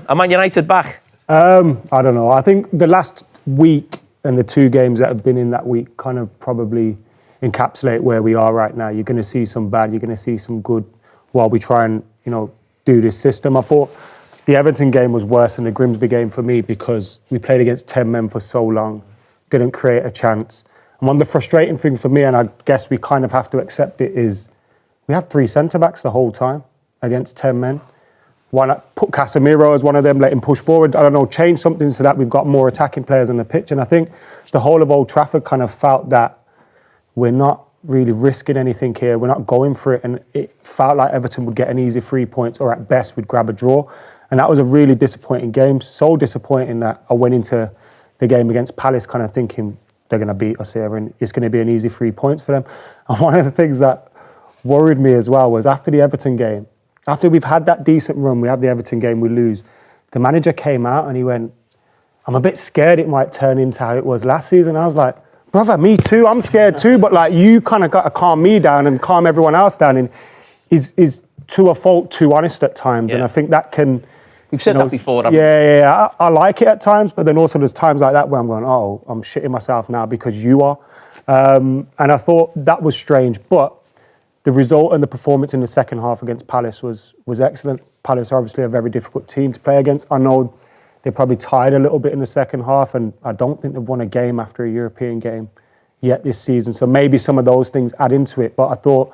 Are Man United back? I don't know. I think the last week and the 2 games that have been in that week kind of probably encapsulate where we are right now. You're going to see some bad, you're going to see some good while we try and, do this system. I thought the Everton game was worse than the Grimsby game for me because we played against 10 men for so long, didn't create a chance. And one of the frustrating things for me, and I guess we kind of have to accept it, is we had 3 centre-backs the whole time against 10 men. Why not put Casemiro as one of them, let him push forward? I don't know, change something so that we've got more attacking players on the pitch. And I think the whole of Old Trafford kind of felt that we're not really risking anything here. We're not going for it. And it felt like Everton would get an easy 3 points, or at best would grab a draw. And that was a really disappointing game. So disappointing that I went into the game against Palace kind of thinking they're going to beat us here and it's going to be an easy 3 points for them. And one of the things that worried me as well was after the Everton game, after we've had that decent run, we have the Everton game, we lose. The manager came out and he went, I'm a bit scared it might turn into how it was last season. I was like, brother, me too, I'm scared too, but like you kind of got to calm me down and calm everyone else down. And he's to a fault too honest at times. Yeah. And I think that can... We've said that before. Yeah. I like it at times, but then also there's times like that where I'm going, oh, I'm shitting myself now because you are. And I thought that was strange, but the result and the performance in the second half against Palace was excellent. Palace are obviously a very difficult team to play against. I know they probably tired a little bit in the second half, and I don't think they've won a game after a European game yet this season. So maybe some of those things add into it. But I thought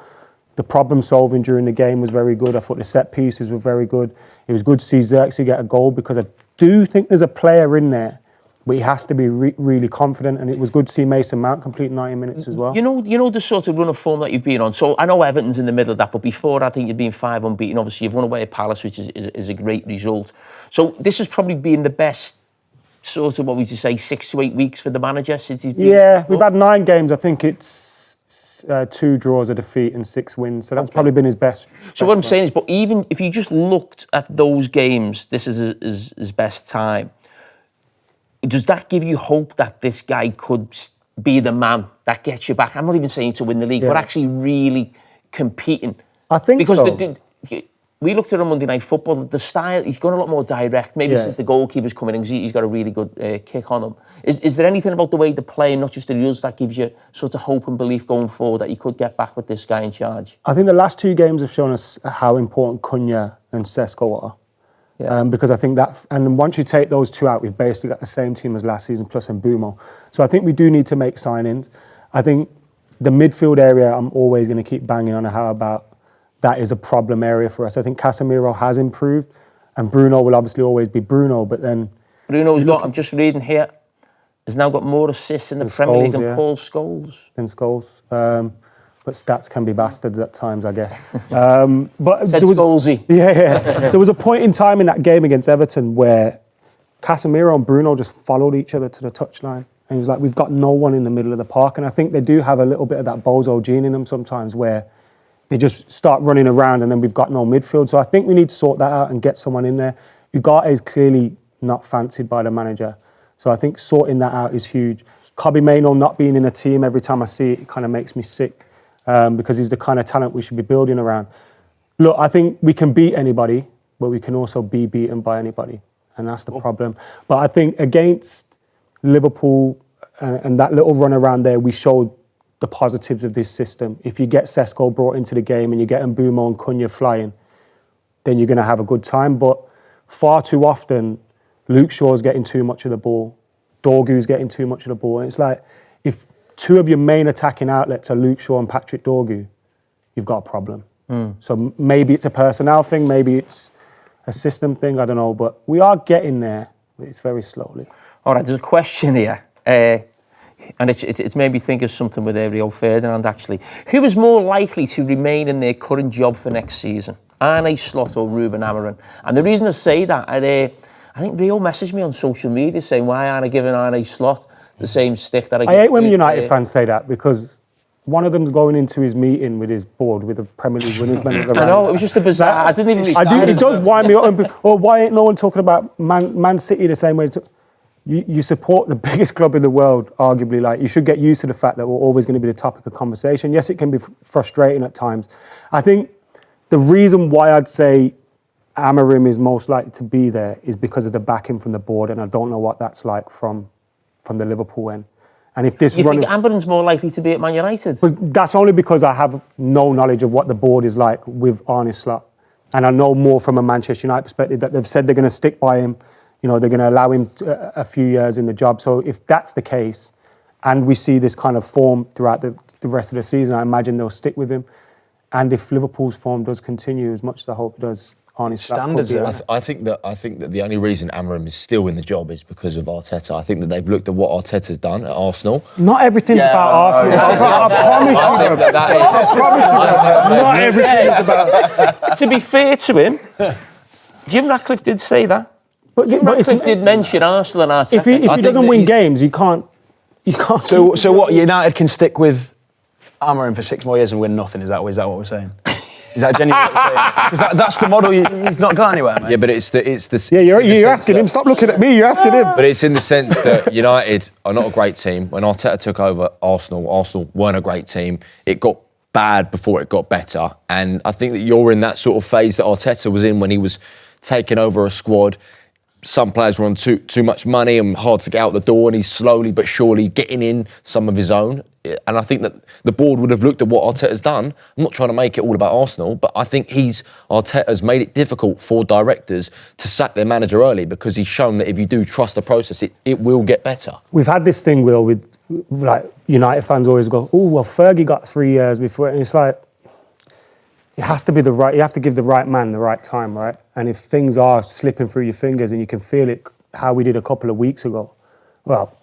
the problem solving during the game was very good. I thought the set pieces were very good. It was good to see Xerxes get a goal because I do think there's a player in there, but he has to be really confident. And it was good to see Mason Mount complete 90 minutes as well. You know the sort of run of form that you've been on. So I know Everton's in the middle of that, but before I think you've been 5 unbeaten. Obviously, you've won away at Palace, which is a great result. So this has probably been the best sort of, what would you say, 6 to 8 weeks for the manager since he's been... Yeah, we've had 9 games. I think it's 2 draws, a defeat and 6 wins. So that's probably been his best. So what I'm saying is, but even if you just looked at those games, this is his best time. Does that give you hope that this guy could be the man that gets you back? I'm not even saying to win the league, but actually really competing. I think so. Because we looked at him Monday Night Football, the style, he's gone a lot more direct, maybe since the goalkeeper's coming in, he's got a really good kick on him. Is there anything about the way they play, not just the rules, that gives you sort of hope and belief going forward that you could get back with this guy in charge? I think the last 2 games have shown us how important Cunha and Sesko are. Yeah. Because I think that, and once you take those 2 out, we've basically got the same team as last season, plus Mbeumo. So I think we do need to make signings. I think the midfield area, I'm always going to keep banging on how about that is a problem area for us. I think Casemiro has improved, and Bruno will obviously always be Bruno, but then... Bruno's got, I'm just reading here, has now got more assists in the Premier League than Paul Scholes. Than Scholes. But stats can be bastards at times, I guess. But Said Scholesy. Yeah. There was a point in time in that game against Everton where Casemiro and Bruno just followed each other to the touchline. And he was like, we've got no one in the middle of the park. And I think they do have a little bit of that bozo gene in them sometimes where they just start running around and then we've got no midfield. So I think we need to sort that out and get someone in there. Ugarte is clearly not fancied by the manager. So I think sorting that out is huge. Kobbie Mainoo not being in a team, every time I see it, it kind of makes me sick. Because he's the kind of talent we should be building around. Look, I think we can beat anybody, but we can also be beaten by anybody. And that's the problem. But I think against Liverpool and that little run around there, we showed the positives of this system. If you get Sesko brought into the game and you get Mbeumo and Cunha flying, then you're going to have a good time. But far too often, Luke Shaw's getting too much of the ball. Dorgu's getting too much of the ball. And it's like, if 2 of your main attacking outlets are Luke Shaw and Patrick Dorgu, you've got a problem. So maybe it's a personnel thing, maybe it's a system thing, I don't know. But we are getting there, but it's very slowly. All right, there's a question here. And it's made me think of something with Rio Ferdinand, actually. Who is more likely to remain in their current job for next season? Arne Slot or Ruben Amorim? And the reason I say that, I think Rio messaged me on social media saying, why aren't I giving Arne Slot the same stick that I hate when United fans say that because one of them's going into his meeting with his board with the Premier League winners. I know, it was just a bizarre... I didn't even... It does wind me up. Or why ain't no one talking about Man City the same way? You support the biggest club in the world, arguably. Like, you should get used to the fact that we're always going to be the topic of conversation. Yes, it can be frustrating at times. I think the reason why I'd say Amorim is most likely to be there is because of the backing from the board, and I don't know what that's like from the Liverpool end. And if this you think Amorim's more likely to be at Man United? But that's only because I have no knowledge of what the board is like with Arne Slot. And I know more from a Manchester United perspective that they've said they're going to stick by him. You know, they're going to allow him a few years in the job. So if that's the case, and we see this kind of form throughout the rest of the season, I imagine they'll stick with him. And if Liverpool's form does continue, as much as I hope it does, Arne Slot standards. I think that the only reason Amorim is still in the job is because of Arteta. I think that they've looked at what Arteta's done at Arsenal. Not everything's about Arsenal. I promise you. Not everything is about. To be fair to him, Jim Ratcliffe did say that. But Jim Ratcliffe did mention Arsenal and Arteta. If he doesn't win games, you can't. So what? United can stick with Amorim for 6 more years and win nothing? Is that what we're saying? Is that genuinely what you're saying? Because that's the model. He's not gone anywhere, mate. Yeah, but it's the. Yeah, you're asking him. Stop looking at me. You're asking him. But it's in the sense that United are not a great team. When Arteta took over Arsenal weren't a great team. It got bad before it got better. And I think that you're in that sort of phase that Arteta was in when he was taking over a squad. Some players were on too much money and hard to get out the door, and he's slowly but surely getting in some of his own. And I think that the board would have looked at what Arteta's done. I'm not trying to make it all about Arsenal, but I think Arteta's made it difficult for directors to sack their manager early because he's shown that if you do trust the process, it will get better. We've had this thing, Will, with like United fans always go, "Oh, well, Fergie got 3 years before," and it's like it has to be the right. You have to give the right man the right time, right? And if things are slipping through your fingers and you can feel it, how we did a couple of weeks ago, well.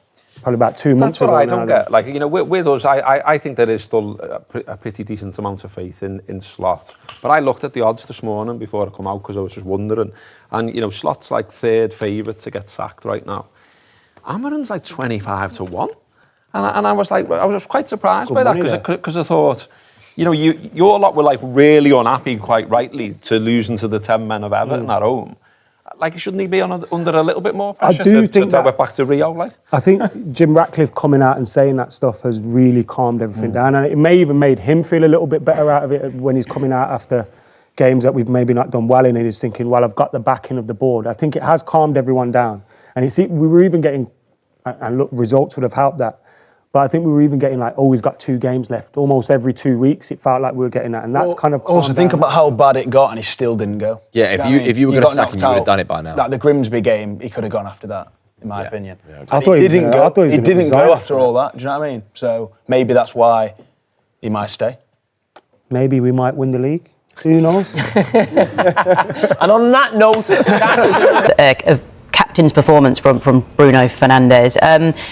Probably about 2 months ago. That's what I don't get. Like, you know, with us, I think there is still a pretty decent amount of faith in Slot. But I looked at the odds this morning before I come out because I was just wondering. And, you know, Slot's like third favourite to get sacked right now. Amorim's like 25-1. And I was quite surprised by that because I thought, you know, your lot were like really unhappy, quite rightly, to losing to the 10 men of Everton at home. Like, shouldn't he be under a little bit more pressure to get back to Rio? Like, I think Jim Ratcliffe coming out and saying that stuff has really calmed everything down, and it may even made him feel a little bit better out of it when he's coming out after games that we've maybe not done well in, and he's thinking, well, I've got the backing of the board. I think it has calmed everyone down, and we were even getting, and look, results would have helped that. But I think we were even getting like, oh, he's got 2 games left. Almost every 2 weeks, it felt like we were getting that, and that's kind of calmed also think down. About how bad it got, and he still didn't go. Yeah, if you were going to sack him, you would have done it by now. Like the Grimsby game, he could have gone after that, in my opinion. Yeah, I thought he didn't go. He didn't go after all that. Do you know what I mean? So maybe that's why he might stay. Maybe we might win the league. Who knows? And on that note, of captain's performance from Bruno Fernandes.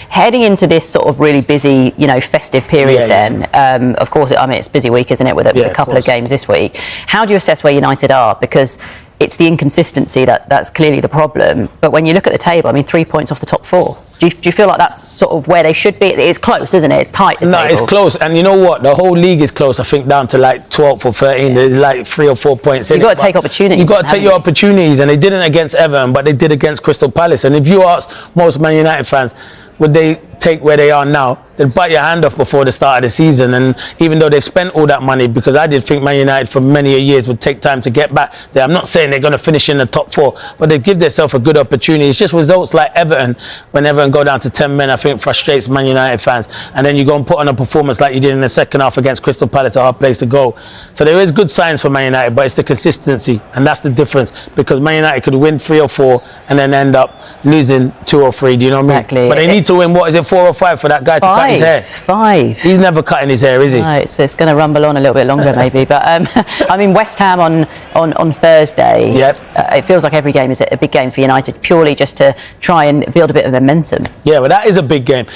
Heading into this sort of really busy, you know, festive period of course, I mean, it's a busy week, isn't it, with a couple of games this week. How do you assess where United are? Because it's the inconsistency that's clearly the problem. But when you look at the table, I mean, 3 points off the top 4. Do you feel like that's sort of where they should be? It's close, isn't it? It's tight, the table. It's close. And you know what? The whole league is close, I think, down to like 12th or 13th. There's like 3 or 4 points. You've got to take opportunities. You've got to take your opportunities. And they didn't against Everton, but they did against Crystal Palace. And if you ask most Man United fans, would they take where they are now? They'd bite your hand off before the start of the season. And even though they've spent all that money, because I did think Man United for many years would take time to get back there. I'm not saying they're going to finish in the top 4, but they give themselves a good opportunity. It's just results like Everton, when Everton go down to 10 men, I think frustrates Man United fans. And then you go and put on a performance like you did in the second half against Crystal Palace, a hard place to go. So there is good signs for Man United, but it's the consistency. And that's the difference, because Man United could win 3 or 4 and then end up losing 2 or 3. Do you know what I mean? But they need to win, what is it, 4 or 5 for that guy to cut his hair? 5. He's never cutting his hair, is he? No, it's going to rumble on a little bit longer maybe. But I mean, West Ham on Thursday. Yep. It feels like every game is a big game for United, purely just to try and build a bit of momentum. Yeah, but that is a big game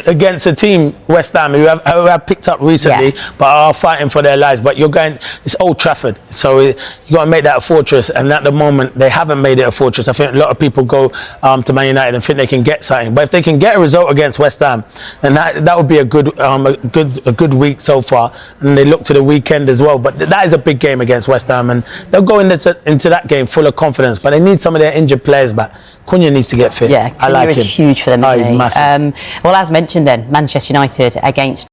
against a team, West Ham, who have picked up recently, but are fighting for their lives. But it's Old Trafford, so you got to make that a fortress. And at the moment, they haven't made it a fortress. I think a lot of people go to Man United and think they can get something. But if they can get a result against West Ham, then that would be a good week so far. And they look to the weekend as well. But that is a big game against West Ham, and they'll go into that game full of confidence. But they need some of their injured players back. Cunha needs to get fit. Yeah, I like him. Cunha is huge for them. He's massive. Well, as mentioned then, Manchester United against